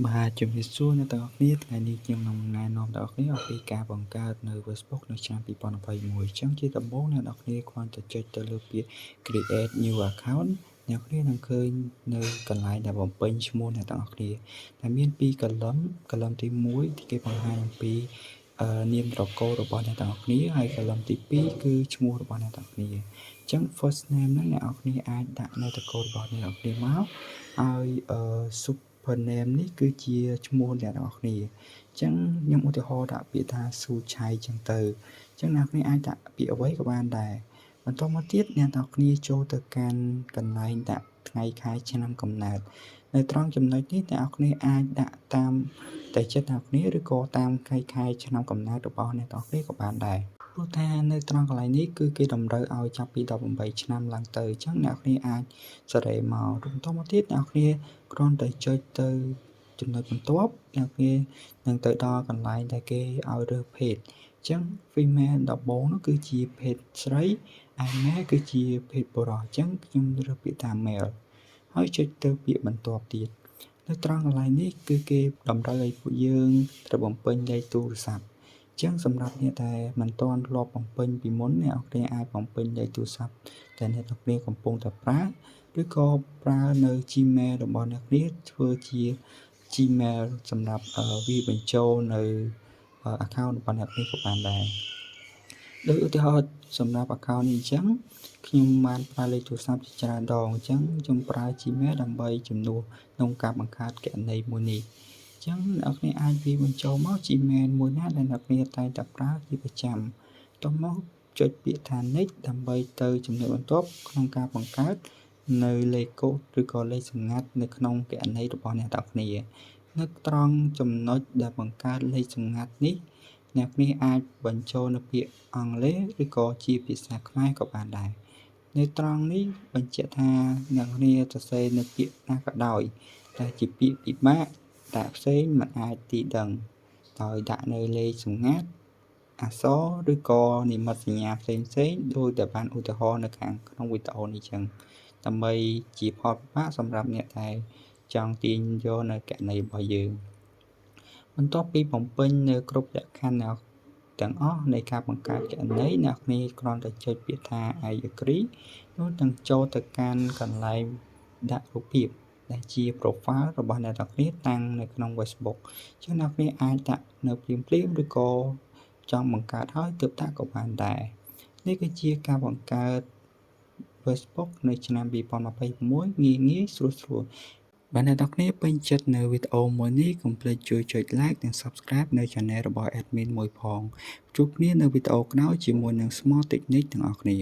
បាទជំរាបសួរអ្នកទាំងអស់គ្នាថ្ងៃនេះខ្ញុំនឹងណែនាំអ្នកទាំងអស់គ្នាអំពីការបង្កើតនៅ Facebook នៅឆ្នាំ2021អញ្ចឹងជាដំបូងអ្នកទាំងអស់គ្នាគ្រាន់តែចុចទៅលើពាក្យ create new account អ្នកគ្នានឹងឃើញនៅកន្លែងដែលបំពេញឈ្មោះអ្នកទាំងអស់គ្នាដែលមាន2កាឡឹមទី1គេបង្ហាញអំពីនាមត្រកូលរបស់អ្នកទាំងអស់គ្នាហើយកាឡឹមទី2គឺឈ្មោះរបស់អ្នកទាំងអស់គ្នាអញ្ចឹង first name ហ្នឹងអ្នកទាំងអស់គ្នាអាចដាក់នៅត្រកូលរបស់អ្នកទាំងអស់គ្នាមកហើយsuper name នេះគឺជាឈ្មោះអ្នកទាំងអស់គ្នាអញ្ចឹងខ្ញុំឧទាហរណ៍ដាក់ពាក្យថាស៊ូឆៃអញ្ចឹងទៅអញ្ចឹងអ្នកគ្នាអាចដាក់ពាក្យអ្វីក៏បានដែរបន្តមកទៀតអ្នកទាំងអស់គ្នាចូលទៅកាន់កន្លែងដាក់ថ្ងៃខែឆ្នាំកំណើតនៅត្រង់ចំណុចនេះអ្នកទាំងអស់គ្នាអាចដាក់តាមតែចិត្តអ្នកគ្នាឬក៏តាមថ្ងៃខែឆ្នាំកំណើតរបស់អ្នកទាំងអស់គ្នាក៏បានដែរព្រោះថានៅត្រង់កន្លែងនេះគឺគេតម្រូវឲ្យចាប់ពី18ឆ្នាំឡើងទៅអញ្ចឹងអ្នកគ្នាអាចសេរីមកបន្តមកទៀតអ្នកគ្នាគ្រាន់តែចុចទៅចំណុចបន្ទាប់អ្នកគ្នានឹងទៅដល់កន្លែងដែលគេឲ្យរើសភេទអញ្ចឹង female ដំបូងនោះគឺជាភេទស្រីហើយ male គឺជាភេទបុរសអញ្ចឹងខ្ញុំរើសពាក្យថា male ហើយចុចទៅពាក្យបន្ទាប់ទៀតនៅត្រង់កន្លែងនេះគឺគេតម្រូវឲ្យពួកយើងត្រូវបំពេញលេខទូរស័ព្ទអញ្ចឹងសម្រាប់អ្នកដែលមិនទាន់ធ្លាប់បំពេញពីមុនអ្នកនរគ្នាអាចបំពេញលេខទូរស័ព្ទដែលអ្នកនរគ្នាកំពុងតែប្រើឬក៏ប្រើនៅ Gmail របស់អ្នកគ្នាធ្វើជា Gmail សម្រាប់វាបញ្ចូលនៅ account របស់អ្នកគ្នាក៏បានដែរដោយឧទាហរណ៍សម្រាប់ account នេះអញ្ចឹងខ្ញុំបានប្រើលេខទូរស័ព្ទជាច្រើនដងអញ្ចឹងខ្ញុំប្រើ Gmail ដើម្បីជំនួសក្នុងការបង្កើតគណនីមួយនេះអញ្ចឹងអ្នកនរអាចវាបញ្ចូលមក Gmail មួយណាដែលអ្នកនរតែងតែប្រើជាប្រចាំតោះមកចុចពាក្យថា next ដើម្បីទៅចំណុចបន្ទាប់ក្នុងការបង្កើតនៅលេខកូដឬក៏លេខសម្ងាត់នៅក្នុងគណនីរបស់អ្នកទាំងគ្នានៅត្រង់ចំណុចដែលបង្កើតលេខសម្ងាត់នេះអ្នកគ្នាអាចបញ្ចូលនៅពាក្យអង់គ្លេសឬក៏ជាភាសាខ្មែរក៏បានដែរនៅត្រង់នេះបញ្ជាក់ថាអ្នកគ្នាសរសេរនៅពាក្យណាក៏ដោយតែជាពាក្យពិបាកតែផ្សេងមិនអាចទីដឹងដោយដាក់នៅលេខសម្ងាត់អក្សរឬក៏និមិត្តសញ្ញាផ្សេងដោយតែបានឧទាហរណ៍នៅខាងក្នុងវីដេអូនេះចឹងដើម្បីជាផលពិបាកសម្រាប់អ្នកដែលចង់ទាញយកនៅគណនីរបស់យើងបន្ទាប់ពីបំពេញនៅគ្រប់លក្ខខណ្ឌទាំងអស់នៃការបង្កើតគណនីអ្នកគ្នាគ្រាន់តែចុចពាក្យថា I agree នោះនឹងចូលទៅកាន់កន្លែងដាក់រូបភាពដែលជា profile របស់អ្នកទាំងគ្នាតាំងនៅក្នុង Facebook អញ្ចឹងអ្នកគ្នាអាចដាក់នៅភ្លាមឬក៏ចង់បង្កើតហើយទើបដាក់ក៏បានដែរនេះគឺជាការបង្កើត Facebook នៅឆ្នាំ2021ងាយស្រួលបាទអ្នកទាំងគ្នាពេញចិត្តនៅវីដេអូមួយនេះកុំភ្លេចជួយចុច like និង subscribe នៅ channel របស់ admin មួយផងជួបគ្នានៅវីដេអូក្រោយជាមួយនឹង Small Technique ទាំងអស់គ្នា